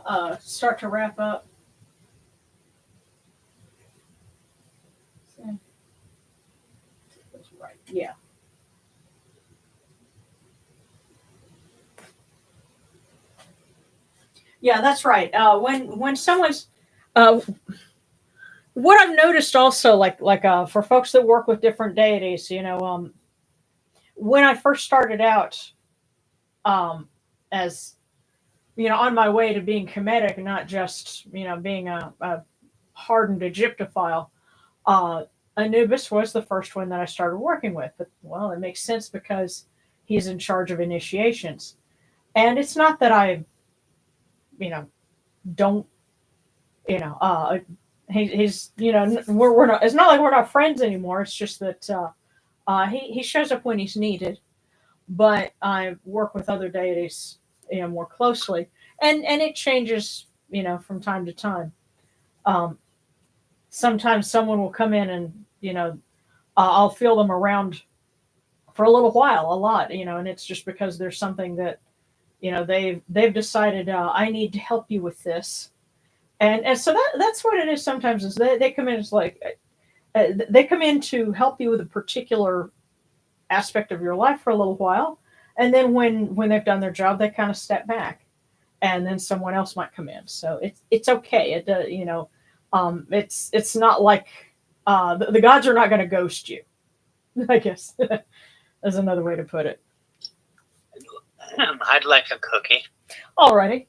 and start to wrap up. That's right. Yeah. Yeah, that's right. When someone's what I've noticed also, like for folks that work with different deities, when I first started out, as on my way to being Kemetic, not just being a hardened Egyptophile, Anubis was the first one that I started working with. But, well, it makes sense because he's in charge of initiations. And it's not that I, don't, he's, we're not, it's not like we're not friends anymore. It's just that he shows up when he's needed. But I work with other deities, more closely. And it changes, from time to time. Sometimes someone will come in and, I'll feel them around for a little while, a lot, and it's just because there's something that, they've decided, I need to help you with this. And so that's what it is sometimes is they come in, it's like, they come in to help you with a particular aspect of your life for a little while. And then when they've done their job, they kind of step back and then someone else might come in. So it's okay. It's not like, the gods are not going to ghost you, I guess. That's another way to put it. I'd like a cookie. Alrighty.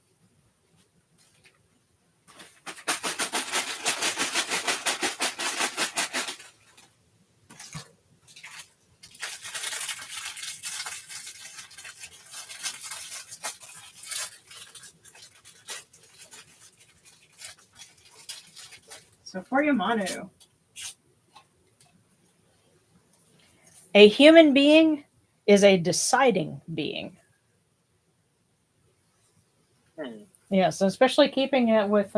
So for you, Manu. A human being is a deciding being. Yes, especially keeping it with,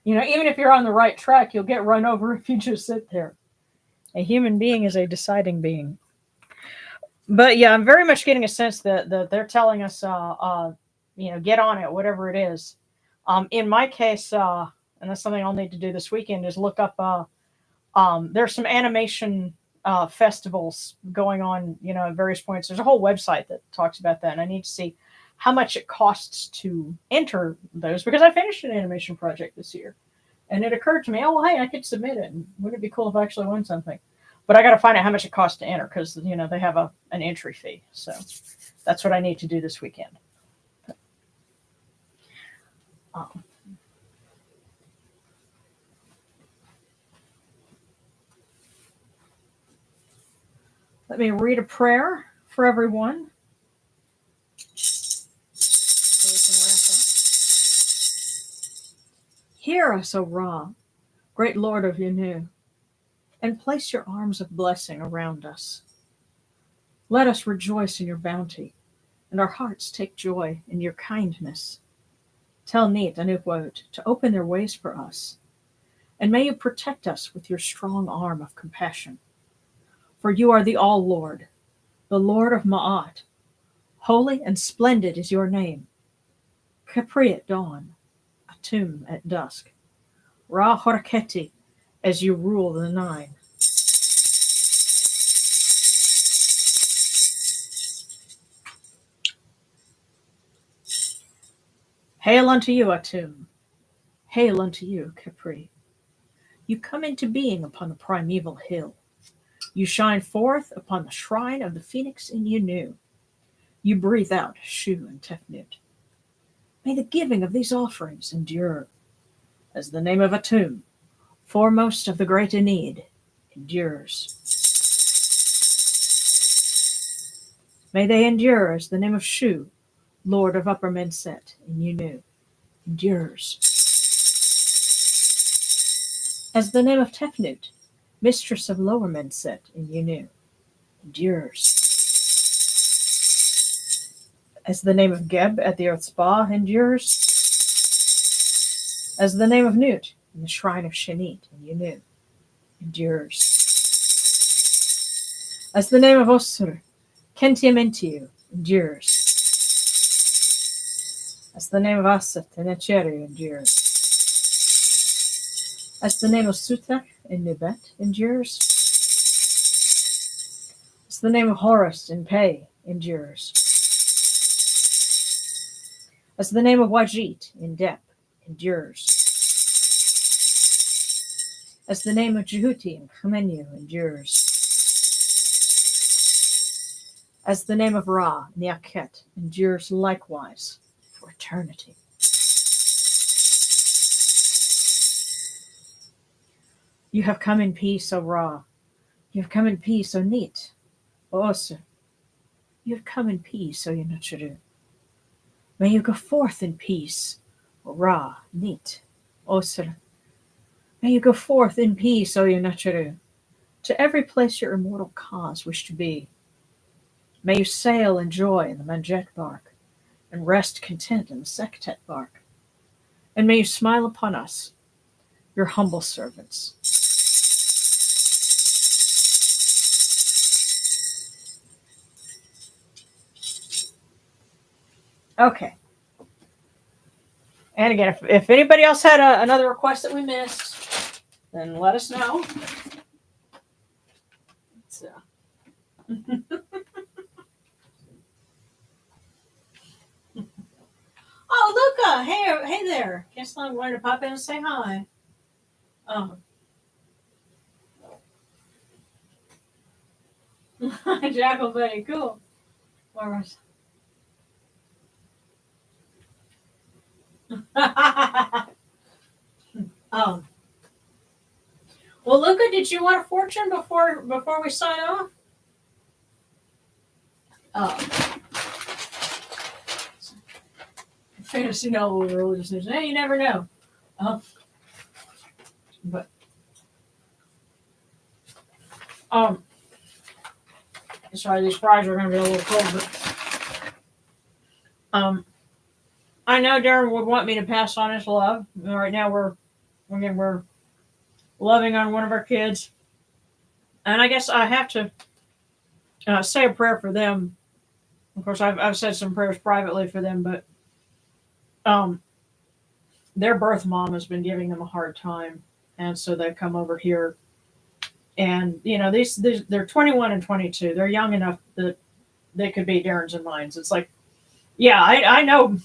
even if you're on the right track, you'll get run over if you just sit there. A human being is a deciding being. But yeah, I'm very much getting a sense that they're telling us, get on it, whatever it is. In my case, and that's something I'll need to do this weekend, is look up, there's some animation festivals going on, at various points. There's a whole website that talks about that, and I need to see how much it costs to enter those, because I finished an animation project this year. And it occurred to me, oh, well, hey, I could submit it. And wouldn't it be cool if I actually won something? But I got to find out how much it costs to enter because, they have an entry fee. So that's what I need to do this weekend. Let me read a prayer for everyone. So we can wrap up. Hear us, O Ra, great Lord of Yanu, and place your arms of blessing around us. Let us rejoice in your bounty, and our hearts take joy in your kindness. Tell Neith and Osiris to open their ways for us, and may you protect us with your strong arm of compassion. For you are the All-Lord, the Lord of Ma'at. Holy and splendid is your name. Capri at dawn, Atum at dusk. Ra Horaketi, as you rule the nine. Hail unto you, Atum. Hail unto you, Capri. You come into being upon the primeval hill. You shine forth upon the shrine of the phoenix in Yanu. You breathe out Shu and Tefnut. May the giving of these offerings endure, as the name of Atum, foremost of the great Enid, endures. May they endure as the name of Shu, Lord of Upper Menset in Yanu, endures. As the name of Tefnut, Mistress of Lower Menset in Yanu, endures. As the name of Geb at the Earth Spa endures. As the name of Nut in the Shrine of Shanit in Yanu, endures. As the name of Osur, Kentiamentiu, endures. As the name of Asat in Echeri endures. As the name of Sutak in Nibet endures. As the name of Horus in Pei endures. As the name of Wajit in Dep endures. As the name of Jehuti in Khmenu endures. As the name of Ra in Yaket endures likewise for eternity. You have come in peace, O Ra. You have come in peace, O Neith, O Osiris. You have come in peace, O Yunachuru. May you go forth in peace, O Ra, Neith, Osiris. May you go forth in peace, O Yunachuru, to every place your immortal cause wish to be. May you sail in joy in the Manjet bark, and rest content in the Sektet bark. And may you smile upon us, your humble servants. Okay. And again, if anybody else had another request that we missed, then let us know. So. Oh, Luca! Hey there! Guess I wanted to pop in and say hi. Jackal Buddy, cool. Where was? Well, Luca, did you want a fortune before we sign off? Fantasy novel religious news. Hey, you never know. But sorry, these fries are going to be a little cold, but I know Darren would want me to pass on his love. Right now we're loving on one of our kids, and I guess I have to say a prayer for them. Of course, I've said some prayers privately for them, but their birth mom has been giving them a hard time, and so they've come over here. And these they're 21 and 22. They're young enough that they could be Darren's and mine's. It's like, yeah, I know.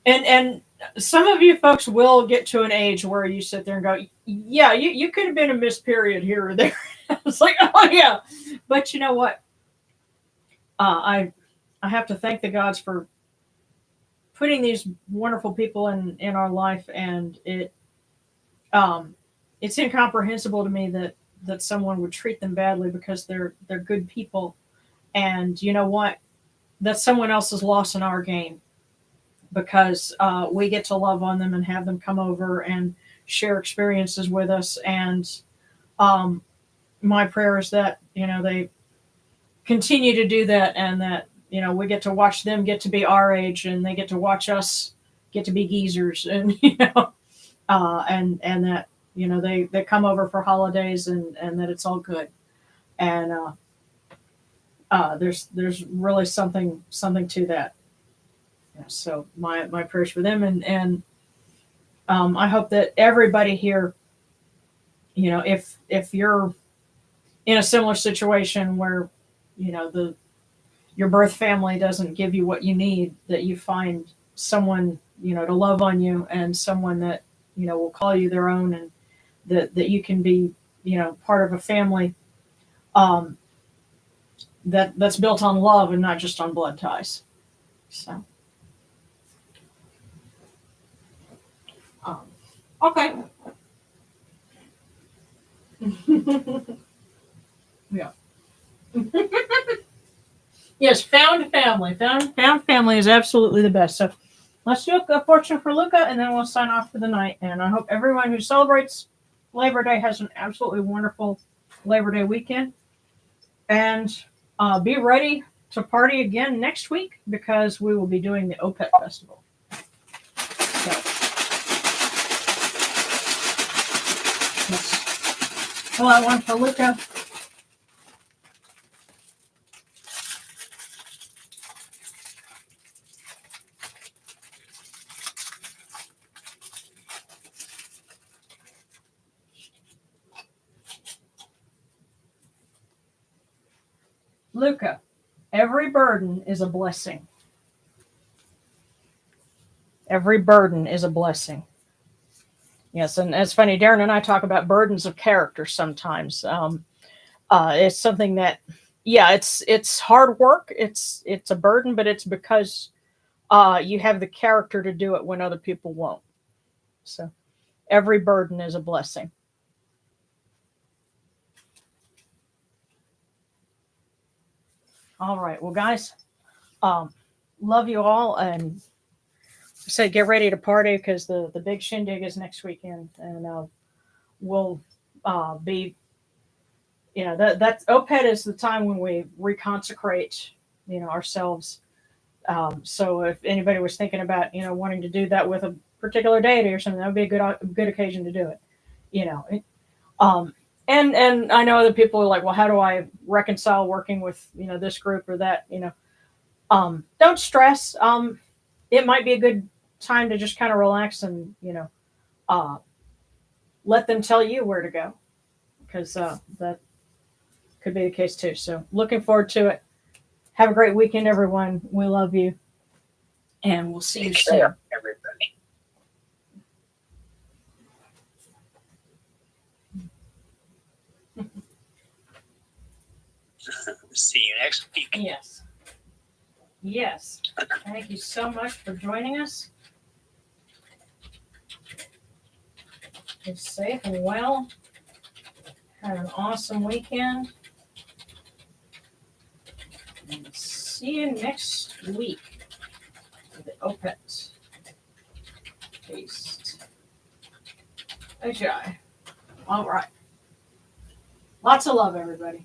And some of you folks will get to an age where you sit there and go, yeah, you could have been a missed period here or there. It's like, oh yeah, but you know what? I have to thank the gods for putting these wonderful people in our life, and it's incomprehensible to me that someone would treat them badly because they're good people. And you know what? That's someone else's loss in our game, because we get to love on them and have them come over and share experiences with us. And my prayer is that they continue to do that, and that we get to watch them get to be our age, and they get to watch us get to be geezers, and and that they come over for holidays, and that it's all good. And there's really something to that. Yeah, so my prayers for them, and I hope that everybody here, if you're in a similar situation where your birth family doesn't give you what you need, that you find someone to love on you, and someone that will call you their own, and that you can be part of a family that's built on love and not just on blood ties. So okay. Yeah. Yes, found family. Found family is absolutely the best. So let's do a fortune for Luca, and then we'll sign off for the night. And I hope everyone who celebrates Labor Day has an absolutely wonderful Labor Day weekend. And be ready to party again next week, because we will be doing the OPET Festival. So let's pull out one for Luca. Luca, every burden is a blessing. Every burden is a blessing. Yes, and it's funny, Darren and I talk about burdens of character sometimes. It's something that, yeah, it's hard work. It's a burden, but it's because you have the character to do it when other people won't. So every burden is a blessing. All right. Well, guys, love you all, and say get ready to party because the big shindig is next weekend, and we'll be, that OPED is the time when we reconsecrate, ourselves. So if anybody was thinking about, wanting to do that with a particular deity or something, that would be a good occasion to do it. And I know other people are like, well, how do I reconcile working with, this group or that, don't stress. It might be a good time to just kind of relax and, let them tell you where to go, because that could be the case too. So looking forward to it. Have a great weekend, everyone. We love you, and we'll see you Take soon. care, everybody. See you next week. Yes. Yes. Thank you so much for joining us. Be safe and well. Have an awesome weekend. And see you next week for the OPET Feast. Okay. All right. Lots of love, everybody.